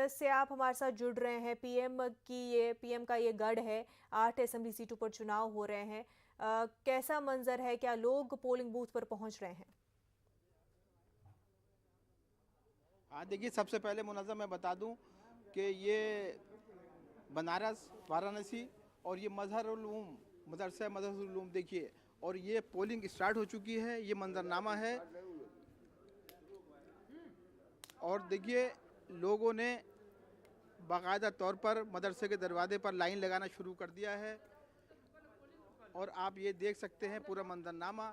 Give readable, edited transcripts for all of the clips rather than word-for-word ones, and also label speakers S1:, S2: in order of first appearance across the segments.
S1: से आप हमारे साथ जुड़ रहे हैं। पीएम का ये गढ़ है, 8 असेंबली सीटों पर चुनाव हो रहे हैं। कैसा मंजर है, क्या लोग पोलिंग बूथ पर पहुंच रहे हैं?
S2: हाँ देखिए, सबसे पहले मुनज़्ज़म मैं बता दूं कि ये बनारस, वाराणसी और ये मज़हरुल उलूम देखिए, और ये पोलिंग स्टार्ट हो चुकी है। ये मंजरनामा है और देखिए लोगों ने बाकायदा तौर पर मदरसे के दरवाजे पर लाइन लगाना शुरू कर दिया है और आप ये देख सकते हैं पूरा मंजरनामा।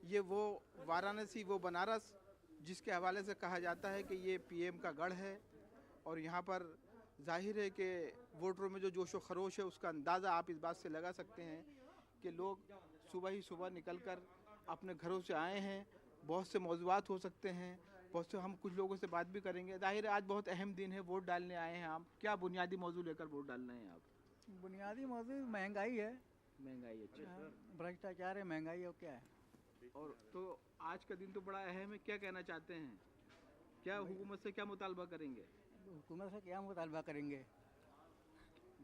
S2: ये वो वाराणसी, वो बनारस जिसके हवाले से कहा जाता है कि ये पीएम का गढ़ है। और यहाँ पर जाहिर है कि वोटरों में जो जोश व खरोश है उसका अंदाज़ा आप इस बात से लगा सकते हैं कि लोग सुबह ही सुबह निकलकर अपने घरों से आए हैं। बहुत से मौज़ूआत हो सकते हैं, बहुत से हम कुछ लोगों से बात भी करेंगे। जाहिर है आज बहुत अहम दिन है, वोट डालने आए हैं आप। क्या बुनियादी मौजू लेकर वोट डालना है आप?
S3: बुनियादी मौजूद महंगाई है।
S2: महंगाई, अच्छा।
S3: भ्रष्टाचार है, महंगाई और क्या है।
S2: और तो आज का दिन तो बड़ा अहम है, क्या कहना चाहते हैं? क्या हुकूमत से क्या मुतालबा करेंगे?
S3: हुकूमत से क्या मुतालबा करेंगे?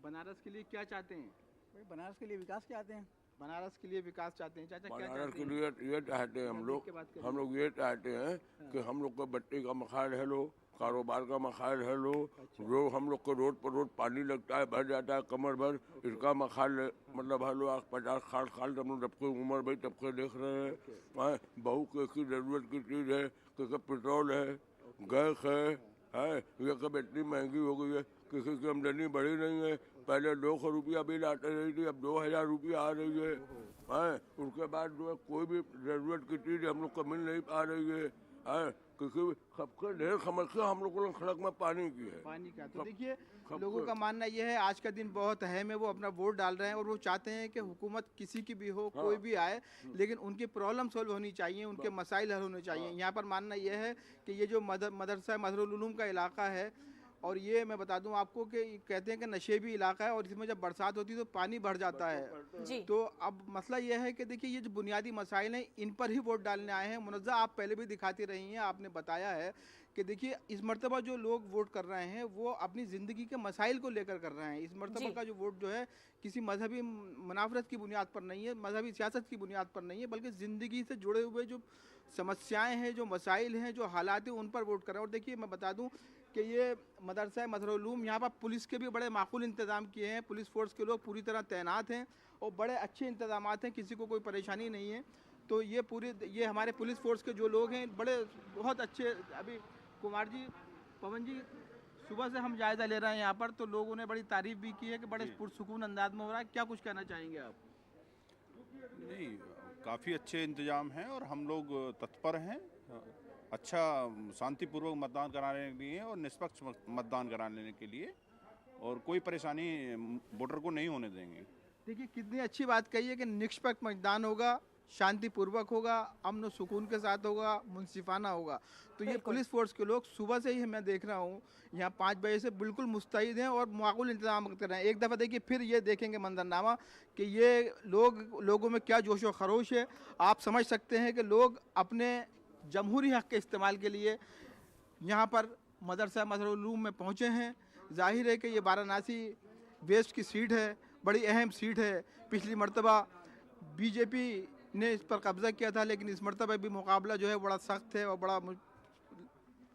S2: बनारस के लिए क्या चाहते हैं?
S3: भाई बनारस के लिए विकास चाहते हैं।
S2: बनारस के लिए विकास चाहते हैं। चाचा क्या
S4: बनारस
S2: चाहते
S4: के
S2: हैं?
S4: लिए ये चाहते हैं हम लोग ये चाहते हैं कि हम लोग को बत्ती का मकान है लो, कारोबार का मकान है लो। जो हम लोग को रोड पर रोड पानी लगता है, भर जाता है कमर भर, इसका मकान मतलब है लो। 50-60 साल हम लोग जब कोई उम्र भाई तब के देख रहे हैं। बहू की जरूरत की चीज़ है, क्योंकि पेट्रोल है, गैस है, ये कब इतनी महंगी हो गई है। किसी की आमदनी बढ़ी नहीं है। पहले 200 रुपया बिल आते रही थी, अब 2000 रुपया आ रही है। उसके बाद जो है कोई भी जरूरत की चीज़ हम लोग को मिल नहीं पा रही है। क्योंकि सबसे ढेर समस्या हम लोग को सड़क में पानी की है।
S2: पानी का तो देखिए लोगों का मानना यह है आज का दिन बहुत अहम है। वो अपना वोट डाल रहे हैं और वो चाहते हैं कि हुकूमत किसी की भी हो, कोई भी आए, लेकिन उनकी प्रॉब्लम सॉल्व होनी चाहिए, उनके मसाइल हल होने चाहिए। यहाँ पर मानना यह है कि ये जो मदरसा मज़हरुल उलूम का इलाका है, और ये मैं बता दूं आपको कि कहते हैं कि नशेबी इलाका है और इसमें जब बरसात होती है तो पानी बढ़ जाता है।
S1: जी।
S2: तो अब मसला यह है कि देखिए ये जो बुनियादी मसाइल हैं इन पर ही वोट डालने आए हैं। मुनज़्ज़ा आप पहले भी दिखाती रही हैं, आपने बताया है कि देखिए इस मरतबा जो लोग वोट कर रहे हैं वो अपनी ज़िंदगी के मसाइल को लेकर कर रहे हैं। इस मरतबा का जो वोट जो है किसी मजहबी मुनाफरत की बुनियाद पर नहीं है, मजहबी सियासत की बुनियाद पर नहीं है, बल्कि ज़िंदगी से जुड़े हुए जो समस्याएं हैं, जो मसाइल हैं, जो हालात हैं, उन पर वोट कर रहे हैं। और देखिए मैं बता दूं कि ये मदरसा मज़हरुल उलूम, यहाँ पर पुलिस के भी बड़े माकूल इंतज़ाम किए हैं। पुलिस फोर्स के लोग पूरी तरह तैनात हैं और बड़े अच्छे इंतज़ाम हैं, किसी को कोई परेशानी नहीं है। तो ये हमारे पुलिस फोर्स के जो लोग हैं बड़े बहुत अच्छे। अभी कुमार जी, पवन जी, सुबह से हम जायज़ा ले रहे हैं यहाँ पर, तो लोगों ने बड़ी तारीफ़ भी की है कि बड़े पुरसुकून अंदाज में हो रहा है। क्या कुछ कहना चाहेंगे आप?
S5: नहीं, काफ़ी अच्छे इंतजाम हैं और हम लोग तत्पर हैं अच्छा शांतिपूर्वक मतदान कराने के लिए और निष्पक्ष मतदान कराने के लिए, और कोई परेशानी वोटर को नहीं होने देंगे।
S2: देखिए कितनी अच्छी बात कही है कि निष्पक्ष मतदान होगा, शांतिपूर्वक होगा, अमन सुकून के साथ होगा, मुनसिफाना होगा। तो ये पुलिस फोर्स के लोग सुबह से ही मैं देख रहा हूँ यहाँ 5 बजे से बिल्कुल मुस्तैद हैं और माकूल इंतजाम कर रहे हैं। एक दफ़ा देखिए फिर ये देखेंगे मंजरनामा कि ये लोगों में क्या जोश व खरोश है। आप समझ सकते हैं कि लोग अपने जमहूरी हक़ के इस्तेमाल के लिए यहाँ पर मदरसा मज़हरुल उलूम में पहुँचे हैं। जाहिर है कि ये वाराणसी वेस्ट की सीट है, बड़ी अहम सीट है। पिछली मरतबा बीजेपी ने इस पर कब्जा किया था, लेकिन इस मरतबा भी मुकाबला जो है बड़ा सख्त है और बड़ा।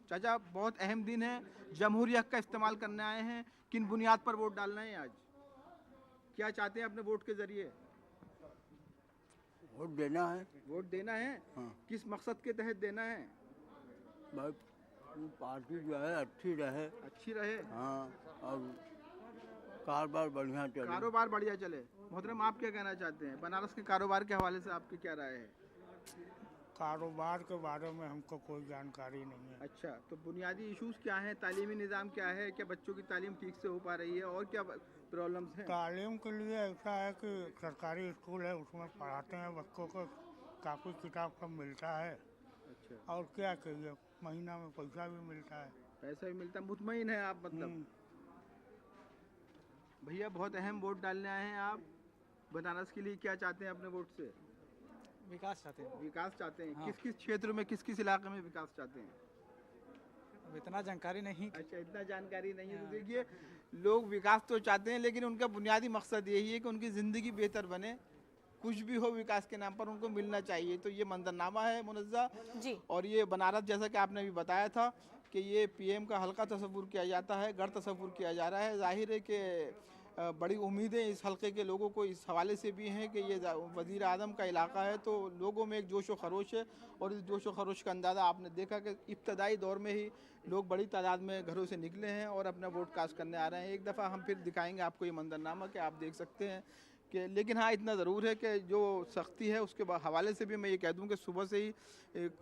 S2: चाचा बहुत अहम दिन है, जमहूरी हक़ का इस्तेमाल करने आए हैं। किन बुनियाद पर वोट डालना है आज? क्या चाहते हैं अपने वोट के ज़रिए?
S3: वोट देना है।
S2: वोट देना है।
S3: हाँ।
S2: किस मकसद के तहत देना है?
S3: भाई पार्टी जो है अच्छी रहे।
S2: अच्छी रहे।
S3: हाँ, और कारोबार बढ़िया चले।
S2: कारोबार बढ़िया चले। मोहतरम आप क्या कहना चाहते हैं? बनारस के कारोबार के हवाले से आपकी क्या राय है?
S6: कारोबार के बारे में हमको कोई जानकारी नहीं है।
S2: अच्छा, तो बुनियादी इश्यूज क्या हैं? तालीमी निज़ाम क्या है? क्या बच्चों की तालीम ठीक से हो पा रही है और क्या प्रॉब्लम्स हैं?
S6: तालीम के लिए ऐसा है कि सरकारी स्कूल है, उसमें पढ़ाते हैं बच्चों को, कापी किताब सब मिलता है।
S2: अच्छा,
S6: और क्या कहिए, महीना में पैसा भी मिलता है।
S2: पैसा भी मिलता है, मुतमईन है आप मतलब? भैया बहुत अहम वोट डालने आए हैं आप। बनारस के लिए क्या चाहते हैं अपने वोट से?
S3: विकास चाहते हैं।
S2: विकास चाहते हैं।
S3: हाँ।
S2: किस किस क्षेत्र में, किस किस इलाके में विकास चाहते हैं?
S7: अब इतना जानकारी नहीं।
S2: अच्छा, इतना जानकारी नहीं है। तो देखिए, लोग विकास तो चाहते हैं, लेकिन उनका बुनियादी मकसद यही है कि उनकी ज़िंदगी बेहतर बने, कुछ भी हो विकास के नाम पर उनको मिलना चाहिए। तो ये मंजरनामा है मुनज़्ज़ा।
S1: जी।
S2: और ये बनारस, जैसा कि आपने अभी बताया था कि ये पीएम का हल्का तस्वुर किया जाता है, गढ़ तस्वुर किया जा रहा है। ज़ाहिर है कि बड़ी उम्मीदें इस हल्के के लोगों को इस हवाले से भी हैं कि ये वज़ीर आज़म का इलाका है, तो लोगों में एक जोश व खरोश है। और इस जोश व खरोश का अंदाज़ा आपने देखा कि इब्तदाई दौर में ही लोग बड़ी तादाद में घरों से निकले हैं और अपना वोट कास्ट करने आ रहे हैं। एक दफ़ा हम फिर दिखाएंगे आपको ये मंजरनामा कि आप देख सकते हैं कि, लेकिन हाँ, इतना ज़रूर है कि जो सख्ती है उसके हवाले से भी मैं ये कह दूं कि सुबह से ही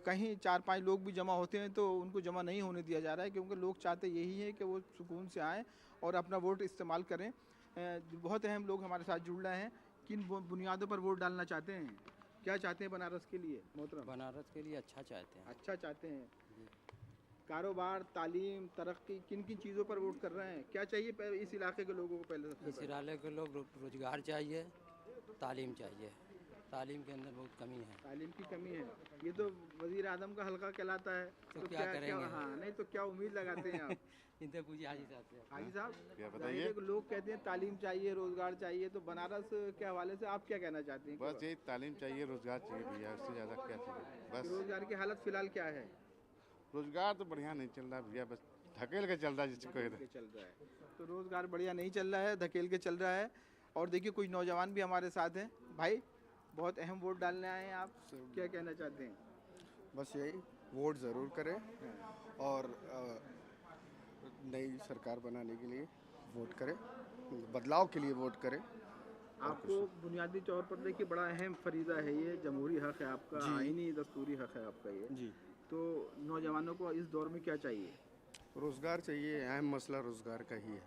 S2: कहीं 4-5 लोग भी जमा होते हैं तो उनको जमा नहीं होने दिया जा रहा है, क्योंकि लोग चाहते यही है कि वो सुकून से आएँ और अपना वोट इस्तेमाल करें। बहुत अहम लोग हमारे साथ जुड़ रहे हैं। किन बुनियादों पर वोट डालना चाहते हैं, क्या चाहते हैं बनारस के लिए मोहतरम?
S8: बनारस के लिए अच्छा चाहते हैं।
S2: अच्छा चाहते हैं। कारोबार, तालीम, तरक्की, किन किन चीज़ों पर वोट कर रहे हैं? क्या चाहिए इस इलाके के लोगों को? पहले सबसे
S8: इस इलाके के लोग रोजगार चाहिए, तालीम चाहिए। तालीम के अंदर बहुत कमी है।
S2: तालीम की कमी है। ये तो वज़ीर आज़म का हल्का कहलाता है,
S8: तो क्या करेंगे?
S2: हाँ, नहीं तो क्या उम्मीद लगाते हैं आप?
S8: इनसे पूछिए हाजी साहब से।
S2: हाजी साहब,
S9: क्या
S2: ज़ाहिर
S9: बताइए?
S2: है कि लोग कहते हैं तालीम चाहिए, रोजगार चाहिए, तो बनारस के हवाले से आप क्या कहना चाहते हैं?
S9: बस यही तालीम चाहिए, रोजगार चाहिए भैया, उससे ज़्यादा क्या चाहिए? बस
S2: रोजगार की हालत फिलहाल क्या है?
S9: रोजगार तो बढ़िया नहीं चल रहा भैया, बस धकेल के चल रहा है जिसको
S2: धकेल के चल रहा है। तो रोजगार बढ़िया नहीं चल रहा है, धकेल के चल रहा है। और देखिए, कुछ नौजवान भी हमारे साथ हैं। भाई, बहुत अहम वोट डालने आए हैं आप, क्या कहना चाहते हैं?
S10: बस यही, वोट ज़रूर करें और नई सरकार बनाने के लिए वोट करें, बदलाव के लिए वोट करें।
S2: आपको बुनियादी तौर पर देखिए, बड़ा अहम फरीज़ा है ये, जमहूरी हक़ है आपका, आईनी दस्तूरी हक़ है आपका ये
S10: जी।
S2: तो नौजवानों को इस दौर में क्या चाहिए?
S10: रोज़गार चाहिए, अहम मसला रोज़गार का ही है।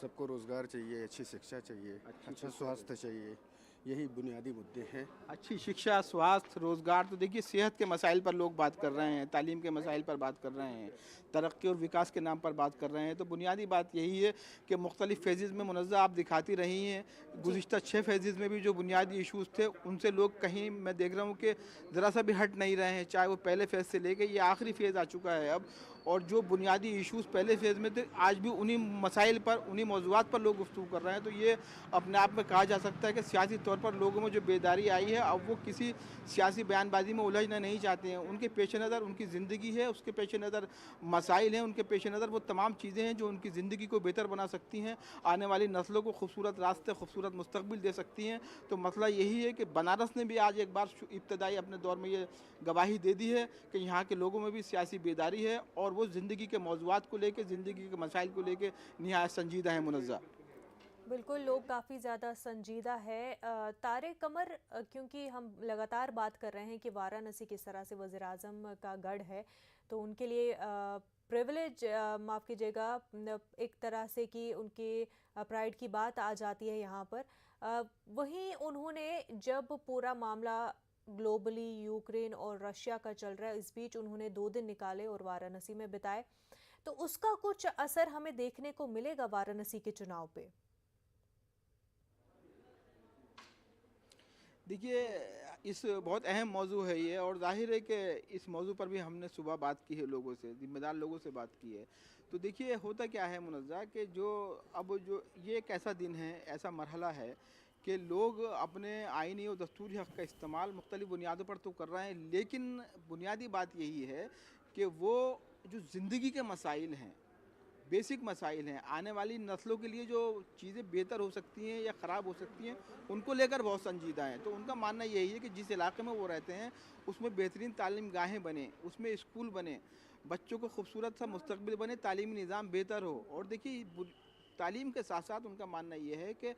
S10: सबको रोज़गार चाहिए, अच्छी शिक्षा चाहिए, अच्छा स्वास्थ्य चाहिए, यही बुनियादी मुद्दे हैं।
S2: अच्छी शिक्षा, स्वास्थ्य, रोज़गार। तो देखिए, सेहत के मसाइल पर लोग बात कर रहे हैं, तालीम के मसाइल पर बात कर रहे हैं, तरक्की और विकास के नाम पर बात कर रहे हैं। तो बुनियादी बात यही है कि मुख्तलिफ़ फेजेज़ में मुनज़्ज़ा आप दिखाती रही हैं। गुज़िश्ता 6 फेजेज़ में भी जो बुनियादी इशूज़ थे, उनसे लोग कहीं, मैं देख रहा हूँ कि ज़रा सा भी हट नहीं रहे हैं, चाहे वो पहले फेज़ से लेके ये आखिरी फेज़ आ चुका है अब। और जो बुनियादी इश्यूज़ पहले फेज़ में थे, आज भी उन्हीं मसाइल पर, उन्हीं मौज़ूआत पर लोग गुफ्तगू कर रहे हैं। तो ये अपने आप में कहा जा सकता है कि सियासी तौर पर लोगों में जो बेदारी आई है, अब वो किसी सियासी बयानबाजी में उलझना नहीं चाहते हैं। उनके पेश नज़र उनकी ज़िंदगी है, उसके पेश नज़र मसाइल हैं, उनके पेश नज़र वो तमाम चीज़ें हैं जो उनकी ज़िंदगी को बेहतर बना सकती हैं, आने वाली नस्लों को खूबसूरत रास्ते, खूबसूरत मुस्तकबिल दे सकती हैं। तो मसला यही है कि बनारस ने भी आज एक बार इब्तदाई अपने दौर में ये गवाही दे दी है कि यहाँ के लोगों में भी सियासी बेदारी है और वो ज़िंदगी के मौज़ूआत को लेके, ज़िंदगी के मसाइल को लेके निहायत संजीदा है मुनज़्ज़ा।
S1: बिल्कुल, लोग काफ़ी ज़्यादा संजीदा है। तारिक कमर, क्योंकि हम लगातार बात कर रहे हैं कि वाराणसी किस तरह से वज़ीर आज़म का गढ़ है, तो उनके लिए प्रिविलेज, माफ़ कीजिएगा, एक तरह से कि उनके प्राइड की बात आ जाती है यहाँ पर। वहीं उन्होंने, जब पूरा मामला ग्लोबली यूक्रेन और रशिया का चल रहा है, इस बीच उन्होंने 2 दिन निकाले और वाराणसी में बिताए, तो उसका कुछ असर हमें देखने को मिलेगा वाराणसी के चुनाव पे?
S2: देखिए, इस बहुत अहम मौजू है ये, और ज़ाहिर है कि इस मौजू पर भी हमने सुबह बात की है, लोगों से, ज़िम्मेदार लोगों से बात की है। तो देखिए, होता क्या है मुनज़्ज़ा कि जो ये एक ऐसा दिन है, ऐसा मरहला है कि लोग अपने आईनी और दस्तूरी हक़ का इस्तेमाल मुख्तलिफ़ बुनियादों पर तो कर रहे हैं, लेकिन बुनियादी बात यही है कि वो जो ज़िंदगी के मसाइल हैं, बेसिक मसाइल हैं, आने वाली नस्लों के लिए जो चीज़ें बेहतर हो सकती हैं या ख़राब हो सकती हैं, उनको लेकर बहुत संजीदा हैं। तो उनका मानना यही है कि जिस इलाके में वो रहते हैं उसमें बेहतरीन तालीम गाहें बने, उसमें स्कूल बने, बच्चों को खूबसूरत सा मुस्तकबिल बने, तालीमी निज़ाम बेहतर हो। और देखिए, तालीम के साथ साथ उनका मानना ये है कि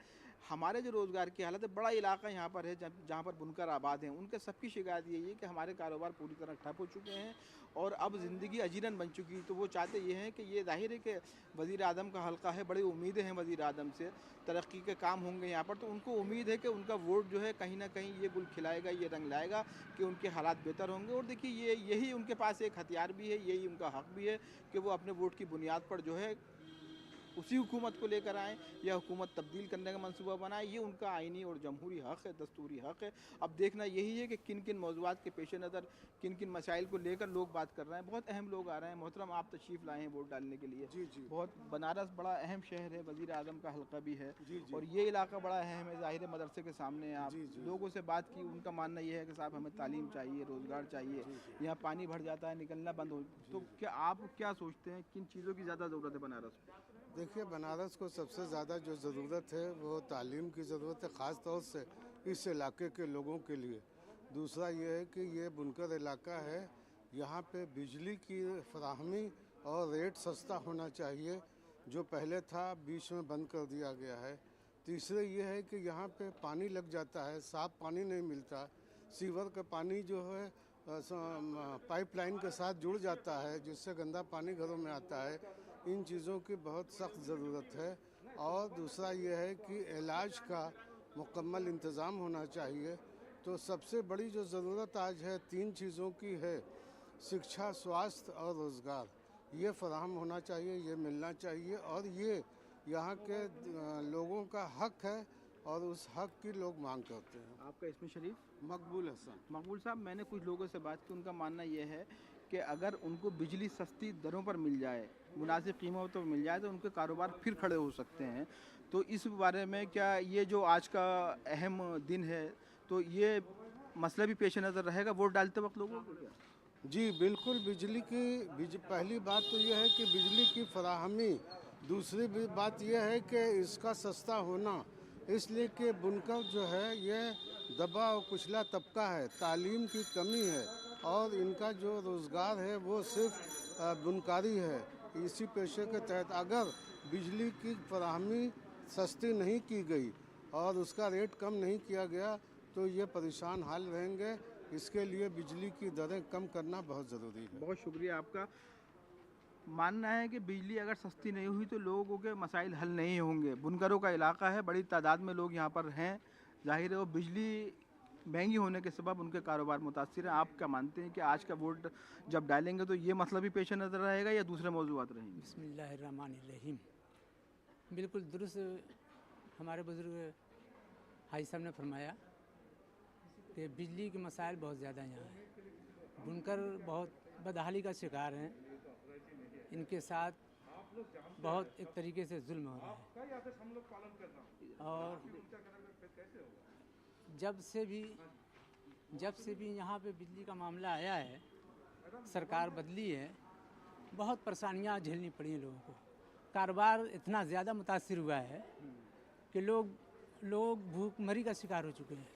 S2: हमारे जो रोज़गार की हालत है, बड़ा इलाका यहाँ पर है जहाँ पर बुनकर आबाद हैं, उनके सबकी शिकायत यही है कि हमारे कारोबार पूरी तरह ठप हो चुके हैं और अब ज़िंदगी अजीरन बन चुकी है। तो वो चाहते ये हैं कि ये ज़ाहिर है कि वज़ीर आज़म का हल्का है, बड़ी उम्मीदें हैं वज़ीर आज़म से, तरक्की के काम होंगे यहाँ पर। तो उनको उम्मीद है कि उनका वोट जो है कहीं ना कहीं ये गुल खिलाएगा, ये रंग लाएगा कि उनके हालात बेहतर होंगे। और देखिए, यही उनके पास एक हथियार भी है, यही उनका हक़ भी है कि वो अपने वोट की बुनियाद पर जो है उसी हुकूमत को लेकर आएँ या हुकूमत तब्दील करने का मंसूबा बनाएं, ये उनका आइनी और जमहूरी हक़ है, दस्तूरी हक़ है। अब देखना यही है कि किन किन मौज़ूआत के पेश नज़र किन किन मसाइल को लेकर लोग बात कर रहे हैं। बहुत अहम लोग आ रहे हैं। मोहतरम, आप तशरीफ़ लाए हैं वोट डालने के लिए।
S10: जी जी।
S2: बहुत बनारस बड़ा अहम शहर है, वज़ीर आज़म का हल्का भी है
S10: जी जी।
S2: और ये इलाका बड़ा अहम है। ज़ाहिर है मदरसे के सामने आप
S10: जी जी।
S2: लोगों से बात की, उनका मानना ये है कि साहब हमें तालीम चाहिए, रोज़गार चाहिए, यहाँ पानी भर जाता है, निकलना बंद हो। तो क्या आप क्या सोचते हैं किन चीज़ों की ज़्यादा ज़रूरत है बनारस को?
S10: देखिए, बनारस को सबसे ज़्यादा जो ज़रूरत है वो तालीम की ज़रूरत है, ख़ास तौर से इस इलाके के लोगों के लिए। दूसरा ये है कि ये बुनकर इलाका है, यहाँ पे बिजली की फराहमी और रेट सस्ता होना चाहिए, जो पहले था बीच में बंद कर दिया गया है। तीसरे ये है कि यहाँ पे पानी लग जाता है, साफ़ पानी नहीं मिलता। सीवर का पानी जो है पाइपलाइन के साथ जुड़ जाता है, जिससे गंदा पानी घरों में आता है। इन चीज़ों की बहुत सख्त ज़रूरत है। और दूसरा ये है कि इलाज का मुकम्मल इंतज़ाम होना चाहिए। तो सबसे बड़ी जो ज़रूरत आज है 3 चीज़ों की है, शिक्षा, स्वास्थ्य और रोज़गार। ये फराहम होना चाहिए, ये मिलना चाहिए और ये यहाँ के लोगों का हक़ है और उस हक़ की लोग मांग करते हैं।
S2: आपका इसमें शरीफ?
S10: मकबूल हसन।
S2: मकबूल साहब, मैंने कुछ लोगों से बात की, उनका मानना ये है कि अगर उनको बिजली सस्ती दरों पर मिल जाए, मुनासिब कीमतों पर मिल जाए तो उनके कारोबार फिर खड़े हो सकते हैं। तो इस बारे में क्या ये जो आज का अहम दिन है तो ये मसला भी पेश नज़र रहेगा वोट डालते वक्त लोगों को? क्या
S10: जी बिल्कुल, पहली बात तो यह है कि बिजली की फराहमी। दूसरी बात यह है कि इसका सस्ता होना, इसलिए कि बुनकर जो है ये दबा और कुचला तबका है, तालीम की कमी है और इनका जो रोज़गार है वो सिर्फ बुनकारी है। इसी पेशे के तहत अगर बिजली की फराहमी सस्ती नहीं की गई और उसका रेट कम नहीं किया गया तो ये परेशान हाल रहेंगे। इसके लिए बिजली की दरें कम करना बहुत ज़रूरी है।
S2: बहुत शुक्रिया आपका। मानना है कि बिजली अगर सस्ती नहीं हुई तो लोगों के मसाइल हल नहीं होंगे। बुनकरों का इलाका है, बड़ी तादाद में लोग यहाँ पर हैं। जाहिर है वो बिजली महंगी होने के सबब उनके कारोबार मुतासिर हैं। आप क्या मानते हैं कि आज का वोट जब डालेंगे तो ये मसला भी पेश नज़र रहेगा या दूसरे मौजूदात रहेंगे?
S8: बिस्मिल्लाहिर्रहमानिर्रहीम। बिल्कुल दुरुस्त हमारे बुज़ुर्ग हाजी साहब ने फरमाया कि बिजली के मसाइल बहुत ज़्यादा यहाँ हैं। बुनकर बहुत बदहाली का शिकार हैं, इनके साथ बहुत एक तरीके से जुल्म हो रहा है। और जब से भी यहाँ पे बिजली का मामला आया है, सरकार बदली है, बहुत परेशानियाँ झेलनी पड़ी हैं लोगों को। कारोबार इतना ज़्यादा मुतासिर हुआ है कि लोग भूखमरी का शिकार हो चुके हैं।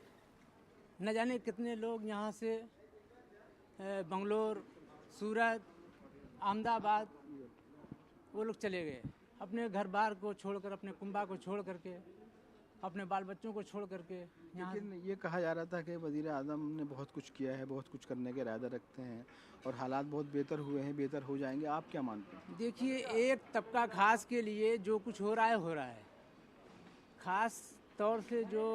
S8: न जाने कितने लोग यहाँ से बंगलोर, सूरत, अहमदाबाद वो लोग चले गए, अपने घर बार को छोड़कर, अपने कुंबा को छोड़ करके, अपने बाल बच्चों को छोड़ करके यहाँ।
S2: लेकिन ये कहा जा रहा था कि वज़ीर आज़म ने बहुत कुछ किया है, बहुत कुछ करने के इरादा रखते हैं और हालात बहुत बेहतर हुए हैं, बेहतर हो जाएंगे। आप क्या मानते हैं?
S8: देखिए, एक तबका खास के लिए जो कुछ हो रहा है। ख़ास तौर से जो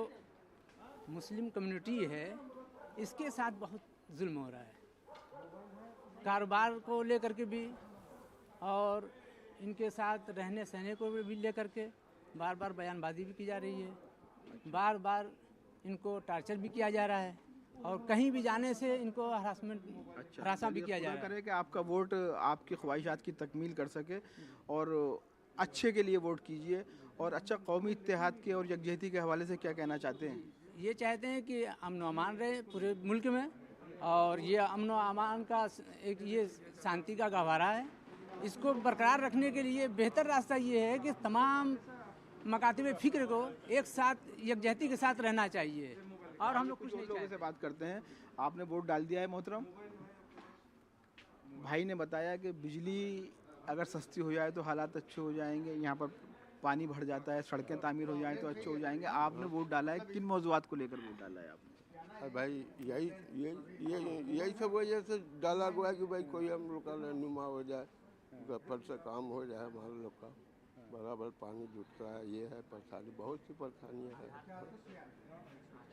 S8: मुस्लिम कम्युनिटी है, इसके साथ बहुत जुल्म हो रहा है, कारोबार को लेकर के भी और इनके साथ रहने सहने को भी लेकर के बार बार बयानबाजी भी की जा रही है, बार बार इनको टार्चर भी किया जा रहा है और कहीं भी जाने से इनको हरासा भी किया जा रहा है।
S2: करें कि आपका वोट आपकी ख्वाहिशात की तकमील कर सके और अच्छे के लिए वोट कीजिए। और अच्छा, कौमी इत्तेहाद के और यकजहती के हवाले से क्या कहना चाहते हैं?
S8: ये चाहते हैं कि अमन व अमान रहे पूरे मुल्क में और ये अमन व अमान का एक ये शांति का गहवारा है। इसको बरकरार रखने के लिए बेहतर रास्ता ये है कि तमाम मकातिब फ़िक्र को एक साथ यकजहती के साथ रहना चाहिए और हम लोग कुछ नहीं
S2: लोगों से बात करते हैं। आपने वोट डाल दिया है मोहतरम? भाई ने बताया कि बिजली अगर सस्ती हो जाए तो हालात अच्छे हो जाएंगे, यहाँ पर पानी भर जाता है, सड़कें तामीर हो जाएं तो अच्छे हो जाएंगे। आपने वोट डाला है, किन मौजूदात को लेकर वोट डाला है आपने?
S4: भाई यही सब वजह से डाला हुआ है कि भाई कोई हम लोग का रहनुमा हो जाए, गफर से काम हो जाए, हमारे लोग का बराबर पानी जुटता है। ये है परेशानी, बहुत सी परेशानियाँ हैं।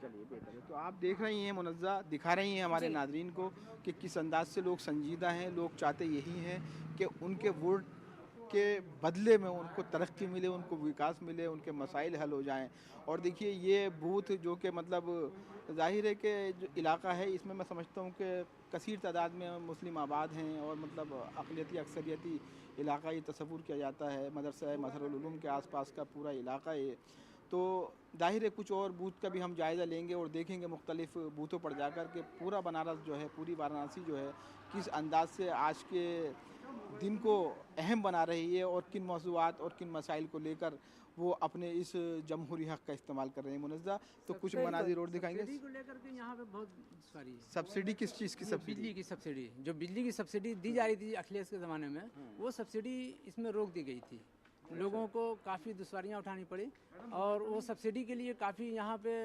S2: चलिए बेहतर है। तो आप देख रही हैं, मुनज़्ज़ा दिखा रही हैं हमारे नाज़रीन को कि किस अंदाज से लोग संजीदा हैं। लोग चाहते यही हैं कि उनके वोट के बदले में उनको तरक्की मिले, उनको विकास मिले, उनके मसाइल हल हो जाएं। और देखिए ये बूथ जो कि मतलब ज़ाहिर है कि जो इलाका है इसमें मैं समझता हूँ कि कसीर तादाद में मुस्लिम आबाद हैं और मतलब अक़लियती अक्सरियती इलाका ये तस्वुर किया जाता है। मदरसा मज़हरुल उलूम के आसपास का पूरा इलाका ये, तो ज़ाहिर है कुछ और बूथ का भी हम जायज़ा लेंगे और देखेंगे मुख्तलिफ़ बूथों पर जाकर के पूरा बनारस जो है, पूरी वाराणसी जो है किस अंदाज से आज के दिन को अहम बना रही है और किन मौज़ूआत और किन मसाइल को लेकर वो अपने इस जमहूरी हक़ का इस्तेमाल कर रहे हैं। मुनज़्ज़ा, तो कुछ मनाज़िर और दिखाएंगे।
S8: सब्सिडी को लेकर के यहाँ पे बहुत सारी है।
S2: सब्सिडी किस चीज़ की सब्सिडी?
S8: बिजली की सब्सिडी, जो बिजली की सब्सिडी दी जा रही थी अखिलेश के ज़माने में, वो सब्सिडी इसमें रोक दी गई थी। लोगों को काफ़ी दुश्वारियाँ उठानी पड़ी और वो सब्सिडी के लिए काफ़ी यहाँ पे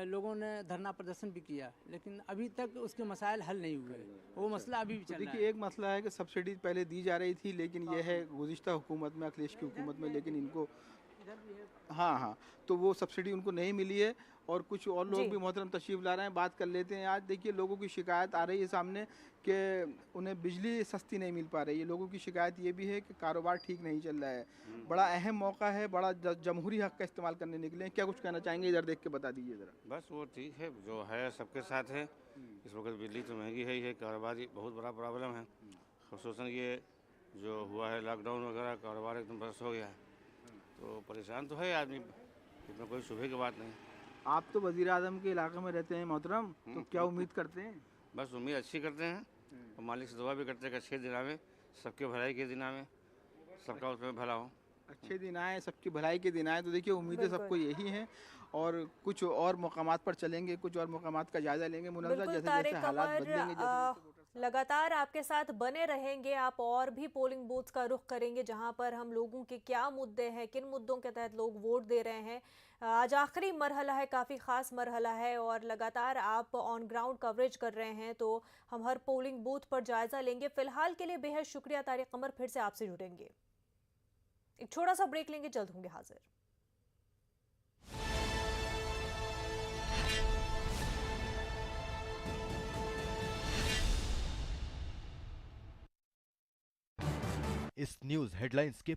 S8: लोगों ने धरना प्रदर्शन भी किया, लेकिन अभी तक उसके मसाइल हल नहीं हुए। वो मसला अभी भी चल रहा है।
S2: देखिए एक मसला है कि सब्सिडी पहले दी जा रही थी, लेकिन यह है गुज़िश्ता हुकूमत में, अखिलेश की हुकूमत में, लेकिन इनको हाँ, तो वो सब्सिडी उनको नहीं मिली है। और कुछ और लोग भी मोहतरम तशरीफ़ ला रहे हैं, बात कर लेते हैं। आज देखिए लोगों की शिकायत आ रही है सामने कि उन्हें बिजली सस्ती नहीं मिल पा रही है। लोगों की शिकायत ये भी है कि कारोबार ठीक नहीं चल रहा है। बड़ा अहम मौका है, बड़ा जमहूरी हक़ का इस्तेमाल करने निकले हैं। क्या कुछ कहना चाहेंगे, इधर देख के बता दीजिए ज़रा।
S9: बस वो ठीक है, जो है सबके साथ है। इस वक्त बिजली तो महंगी है ही है, कारोबार बहुत बड़ा प्रॉब्लम है। ख़ुसूसन ये जो हुआ है लॉकडाउन वगैरह, कारोबार एकदम बस हो गया है, तो परेशान तो है आदमी, इसमें कोई शुबे की बात नहीं।
S2: आप तो वज़ीर आज़म के इलाके में रहते हैं मोहतरम, तो क्या उम्मीद करते हैं?
S9: बस उम्मीद अच्छी करते हैं और मालिक से दुआ भी करते हैं कि अच्छे दिन आवे, सबके भलाई के दिन आवे, सबका उसमें भला हो।
S2: अच्छे दिन आए, सबकी भलाई के दिन आए। तो देखिए उम्मीदें सबको यही हैं और कुछ और मकामात पर चलेंगे, कुछ और मकामात का जायज़ा लेंगे। मुनज़्ज़ा, जैसे जैसे हालात बदलेंगे,
S1: लगातार आपके साथ बने रहेंगे। आप और भी पोलिंग बूथ्स का रुख करेंगे जहां पर हम लोगों के क्या मुद्दे हैं, किन मुद्दों के तहत लोग वोट दे रहे हैं। आज आखिरी मरहला है, काफ़ी ख़ास मरहला है और लगातार आप ऑन ग्राउंड कवरेज कर रहे हैं, तो हम हर पोलिंग बूथ पर जायज़ा लेंगे। फ़िलहाल के लिए बेहद शुक्रिया तारिक कमर, फिर से आपसे जुड़ेंगे। एक छोटा सा ब्रेक लेंगे, जल्द होंगे हाजिर।
S7: इस न्यूज हेडलाइंस के